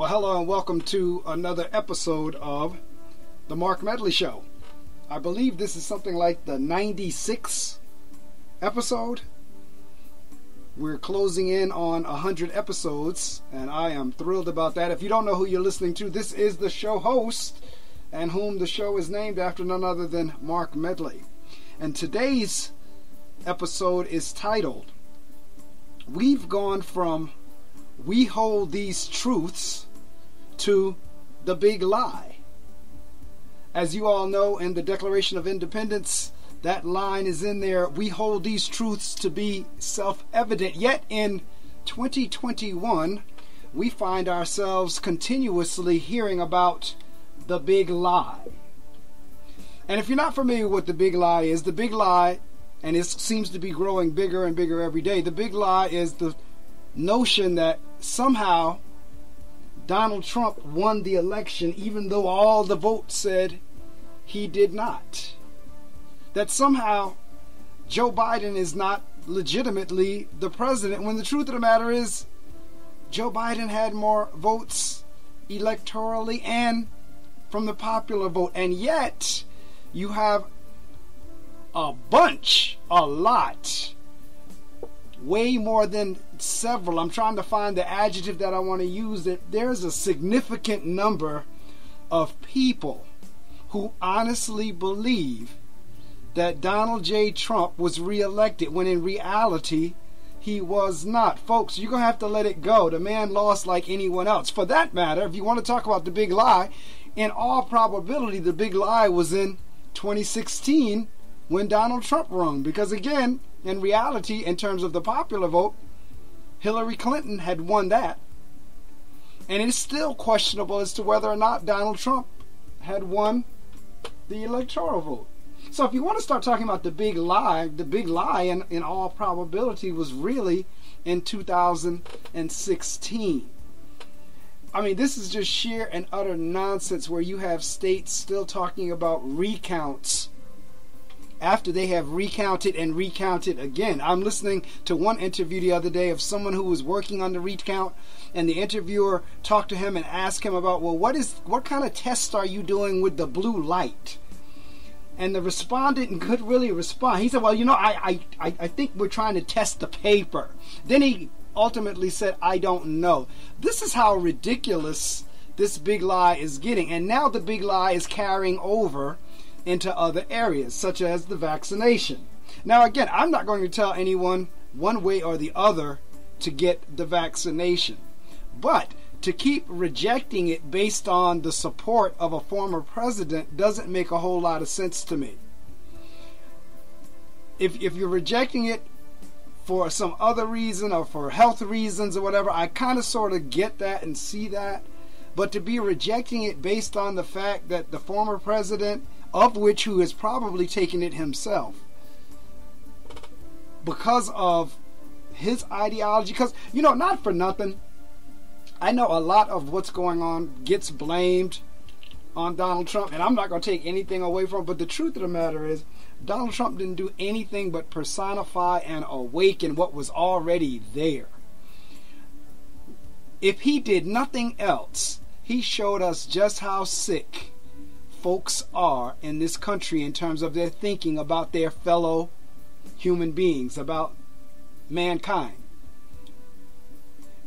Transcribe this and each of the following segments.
Well, hello and welcome to another episode of The Mark Medley Show. I believe this is something like the 96th episode. We're closing in on 100 episodes, and I am thrilled about that. If you don't know who you're listening to, this is the show host, and whom the show is named after, none other than Mark Medley. And today's episode is titled, We've Gone From We Hold These Truths to the Big Lie. As you all know, in the Declaration of Independence, that line is in there, we hold these truths to be self-evident. Yet in 2021, we find ourselves continuously hearing about the big lie. And if you're not familiar with what the big lie is, the big lie, and it seems to be growing bigger and bigger every day, the big lie is the notion that somehow Donald Trump won the election even though all the votes said he did not. That somehow Joe Biden is not legitimately the president, when the truth of the matter is Joe Biden had more votes electorally and from the popular vote. And yet you have a lot, way more than several. I'm trying to find the adjective that I want to use. That there's a significant number of people who honestly believe that Donald J. Trump was reelected, when in reality he was not. Folks, you're going to have to let it go. The man lost like anyone else. For that matter, if you want to talk about the big lie, in all probability the big lie was in 2016 when Donald Trump won. Because again, in reality, in terms of the popular vote, Hillary Clinton had won that. And it's still questionable as to whether or not Donald Trump had won the electoral vote. So if you want to start talking about the big lie in all probability was really in 2016. I mean, this is just sheer and utter nonsense, where you have states still talking about recounts after they have recounted and recounted again. I'm listening to one interview the other day of someone who was working on the recount, and the interviewer talked to him and asked him about, well, what kind of tests are you doing with the blue light? And the respondent couldn't really respond. He said, well, I think we're trying to test the paper. Then he ultimately said, I don't know. This is how ridiculous this big lie is getting. And now the big lie is carrying over into other areas, such as the vaccination. Now again, I'm not going to tell anyone one way or the other to get the vaccination, but to keep rejecting it based on the support of a former president doesn't make a whole lot of sense to me. If you're rejecting it for some other reason, or for health reasons or whatever, I kind of sort of get that and see that. But to be rejecting it based on the fact that the former president, of which who has probably taken it himself, because of his ideology, because, not for nothing, I know a lot of what's going on gets blamed on Donald Trump, and I'm not going to take anything away from him, but the truth of the matter is Donald Trump didn't do anything but personify and awaken what was already there. If he did nothing else, he showed us just how sick folks are in this country in terms of their thinking about their fellow human beings, about mankind.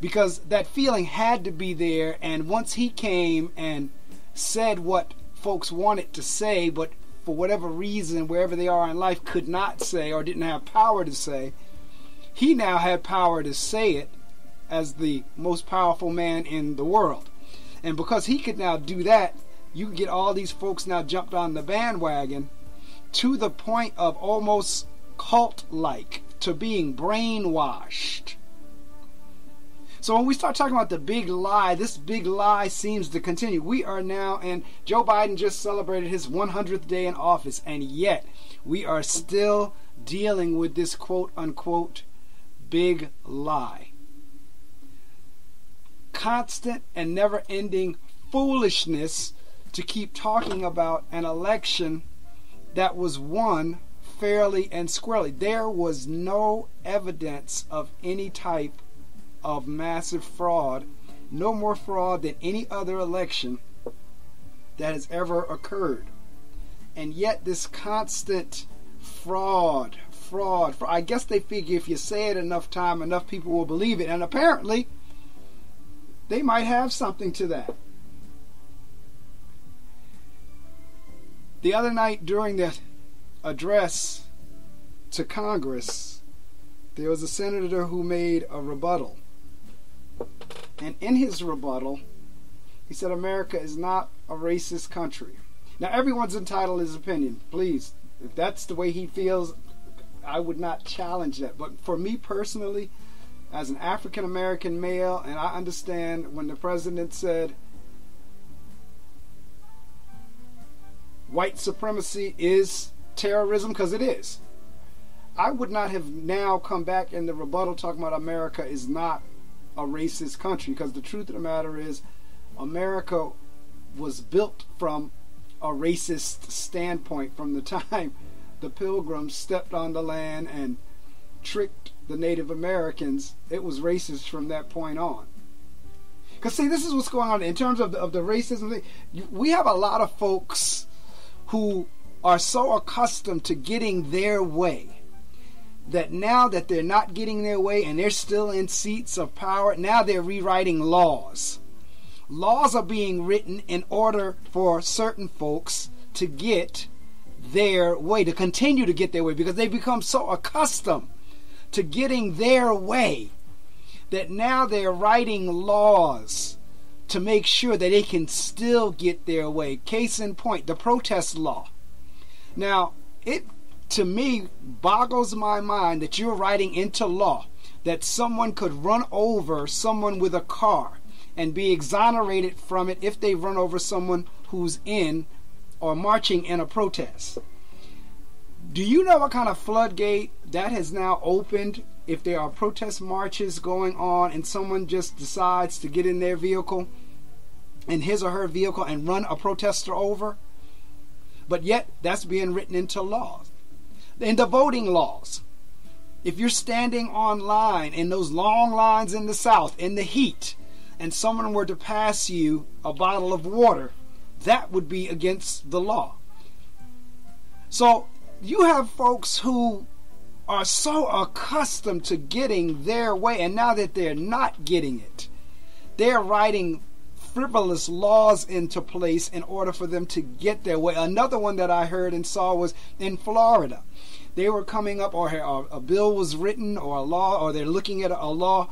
Because that feeling had to be there, and once he came and said what folks wanted to say, but for whatever reason, wherever they are in life, could not say or didn't have power to say, he now had power to say it as the most powerful man in the world. And because he could now do that, you can get all these folks now jumped on the bandwagon to the point of almost cult-like, to being brainwashed. So when we start talking about the big lie, this big lie seems to continue. We are now, and Joe Biden just celebrated his 100th day in office, and yet we are still dealing with this quote-unquote big lie. Constant and never-ending foolishness to keep talking about an election that was won fairly and squarely. There was no evidence of any type of massive fraud, no more fraud than any other election that has ever occurred. And yet this constant fraud, I guess they figure if you say it enough time, enough people will believe it. And apparently, they might have something to that. The other night during the address to Congress, there was a senator who made a rebuttal. And in his rebuttal, he said America is not a racist country. Now, everyone's entitled to his opinion. Please, if that's the way he feels, I would not challenge that. But for me personally, as an African American male, and I understand when the president said white supremacy is terrorism, because it is, I would not have now come back in the rebuttal talking about America is not a racist country, because the truth of the matter is America was built from a racist standpoint from the time the Pilgrims stepped on the land and tricked the Native Americans. It was racist from that point on. Because see, this is what's going on in terms of the racism thing. We have a lot of folks who are so accustomed to getting their way that now that they're not getting their way and they're still in seats of power, now they're rewriting laws. Laws are being written in order for certain folks to get their way, to continue to get their way, because they become so accustomed to getting their way that now they're writing laws to make sure that they can still get their way. Case in point, the protest law. Now, it to me boggles my mind that you're writing into law that someone could run over someone with a car and be exonerated from it if they run over someone who's in or marching in a protest. Do you know what kind of floodgate that has now opened if there are protest marches going on and someone just decides to get in their vehicle, in his or her vehicle, and run a protester over? But yet that's being written into laws. In the voting laws, if you're standing online in those long lines in the South in the heat and someone were to pass you a bottle of water, that would be against the law. So you have folks who are so accustomed to getting their way, and now that they're not getting it, they're writing frivolous laws into place in order for them to get their way. Another one that I heard and saw was in Florida. They were coming up, or a bill was written, or a law, or they're looking at a law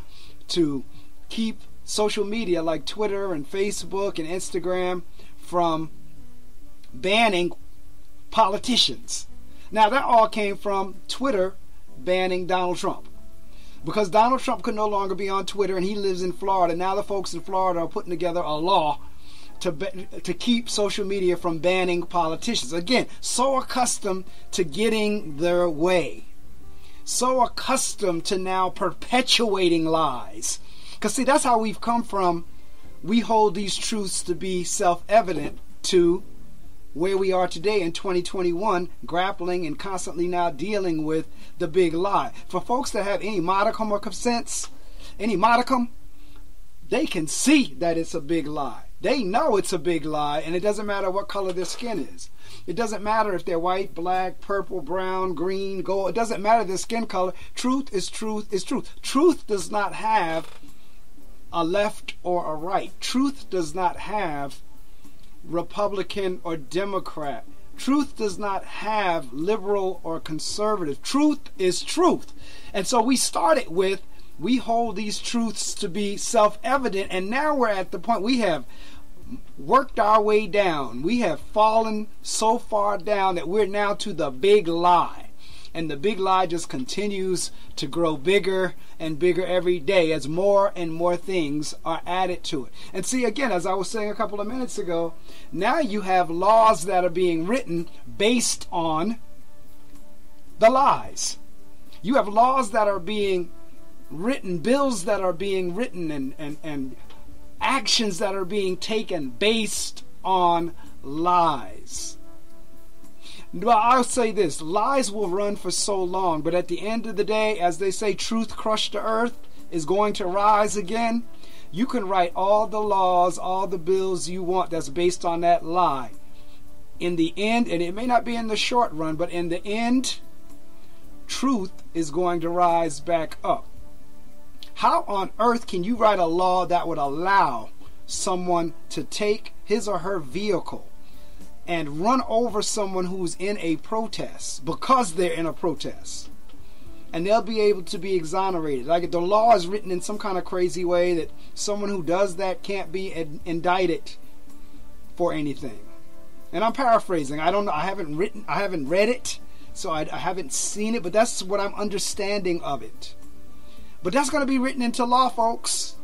to keep social media like Twitter and Facebook and Instagram from banning politicians. Now, that all came from Twitter banning Donald Trump, because Donald Trump could no longer be on Twitter, and he lives in Florida. Now the folks in Florida are putting together a law to keep social media from banning politicians. Again, so accustomed to getting their way, so accustomed to now perpetuating lies. Because see, that's how we've come from. We hold these truths to be self-evident to where we are today in 2021, grappling and constantly now dealing with the big lie. For folks that have any modicum of sense, any modicum, they can see that it's a big lie. They know it's a big lie, and it doesn't matter what color their skin is. It doesn't matter if they're white, black, purple, brown, green, gold. It doesn't matter their skin color. Truth is truth is truth. Truth does not have a left or a right. Truth does not have Republican or Democrat. Truth does not have liberal or conservative. Truth is truth. And so we started with, we hold these truths to be self-evident, and now we're at the point we have worked our way down. We have fallen so far down that we're now to the big lie. And the big lie just continues to grow bigger and bigger every day as more and more things are added to it. And see, again, as I was saying a couple of minutes ago, now you have laws that are being written based on the lies. You have laws that are being written, bills that are being written, and actions that are being taken based on lies. Well, I'll say this, lies will run for so long, but at the end of the day, as they say, truth crushed to earth is going to rise again. You can write all the laws, all the bills you want that's based on that lie. In the end, and it may not be in the short run, but in the end, truth is going to rise back up. How on earth can you write a law that would allow someone to take his or her vehicle and run over someone who's in a protest because they're in a protest, and they'll be able to be exonerated? Like, the law is written in some kind of crazy way that someone who does that can't be indicted for anything. And I'm paraphrasing. I don't know. I haven't read it, so I haven't seen it, but that's what I'm understanding of it. But that's going to be written into law, folks.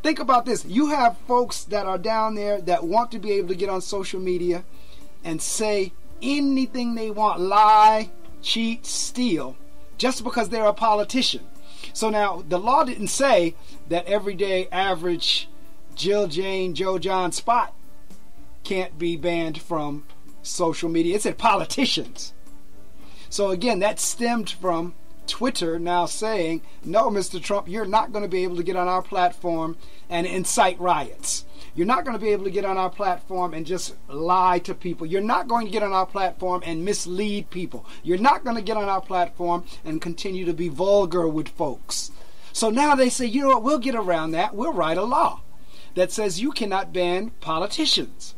Think about this. You have folks that are down there that want to be able to get on social media and say anything they want, lie, cheat, steal, just because they're a politician. So now, the law didn't say that everyday average Jill, Jane, Joe, John, Spot can't be banned from social media. It said politicians. So again, that stemmed from Twitter now saying, no, Mr. Trump, you're not going to be able to get on our platform and incite riots. You're not going to be able to get on our platform and just lie to people. You're not going to get on our platform and mislead people. You're not going to get on our platform and continue to be vulgar with folks. So now they say, you know what, we'll get around that. We'll write a law that says you cannot ban politicians.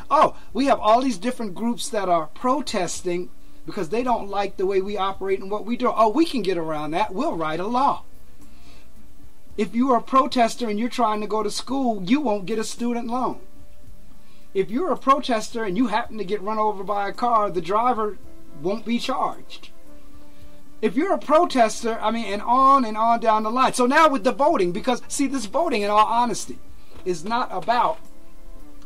Oh, we have all these different groups that are protesting because they don't like the way we operate and what we do. Oh, we can get around that. We'll write a law. If you are a protester and you're trying to go to school, you won't get a student loan. If you're a protester and you happen to get run over by a car, the driver won't be charged. If you're a protester, and on down the line. So now with the voting, because see, this voting, in all honesty, is not about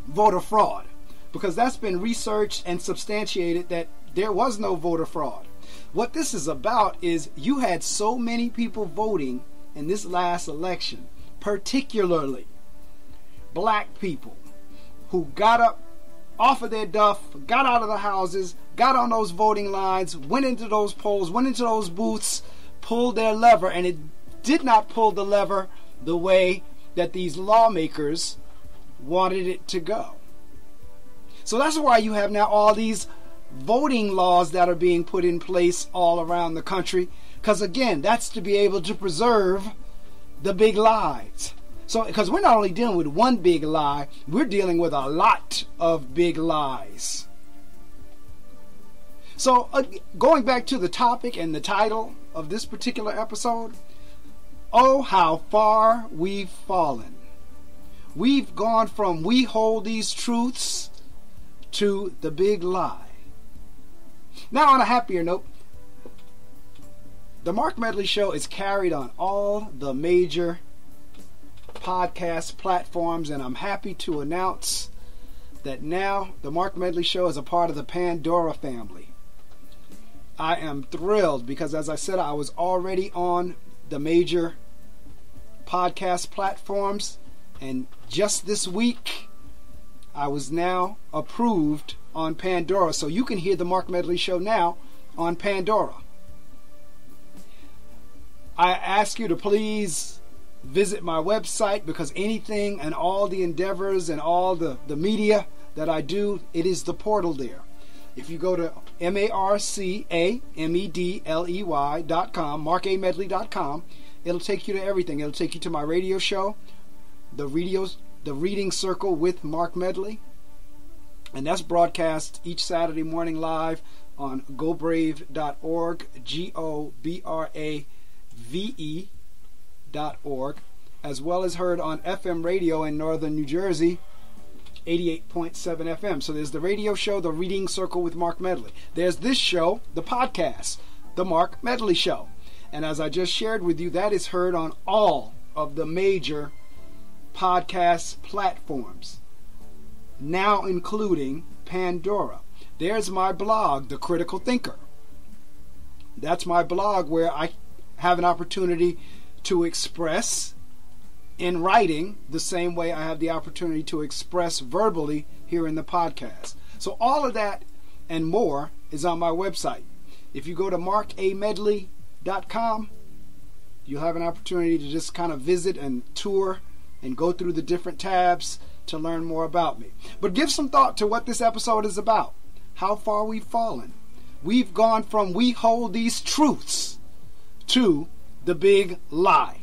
voter fraud, because that's been researched and substantiated that there was no voter fraud. What this is about is you had so many people voting in this last election, particularly black people, who got up off of their duff, got out of the houses, got on those voting lines, went into those polls, went into those booths, pulled their lever, and it did not pull the lever the way that these lawmakers wanted it to go. So that's why you have now all these voting laws that are being put in place all around the country, because again, that's to be able to preserve the big lies. So, because we're not only dealing with one big lie, we're dealing with a lot of big lies. So, going back to the topic and the title of this particular episode, oh, how far we've fallen. We've gone from we hold these truths to the big lie. Now, on a happier note, the Mark Medley Show is carried on all the major podcast platforms, and I'm happy to announce that now the Mark Medley Show is a part of the Pandora family. I am thrilled because, as I said, I was already on the major podcast platforms, and just this week I was now approved on Pandora, so you can hear the Mark Medley Show now on Pandora. I ask you to please visit my website, because anything and all the endeavors and all the media that I do, it is the portal there. If you go to marcamedley.com, marcamedley.com, it'll take you to everything. It'll take you to my radio show, the Reading Circle with Mark Medley, and that's broadcast each Saturday morning live on gobrave.org, GOBRAVE.org, as well as heard on FM radio in northern New Jersey, 88.7 FM. So there's the radio show, the Reading Circle with Mark Medley. There's this show, the podcast, the Mark Medley Show. And as I just shared with you, that is heard on all of the major podcast platforms, now including Pandora. There's my blog, The Critical Thinker. That's my blog where I have an opportunity to express in writing the same way I have the opportunity to express verbally here in the podcast. So all of that and more is on my website. If you go to marcamedley.com, you'll have an opportunity to just kind of visit and tour and go through the different tabs to learn more about me. But give some thought to what this episode is about. How far we've fallen. We've gone from we hold these truths to the big lie.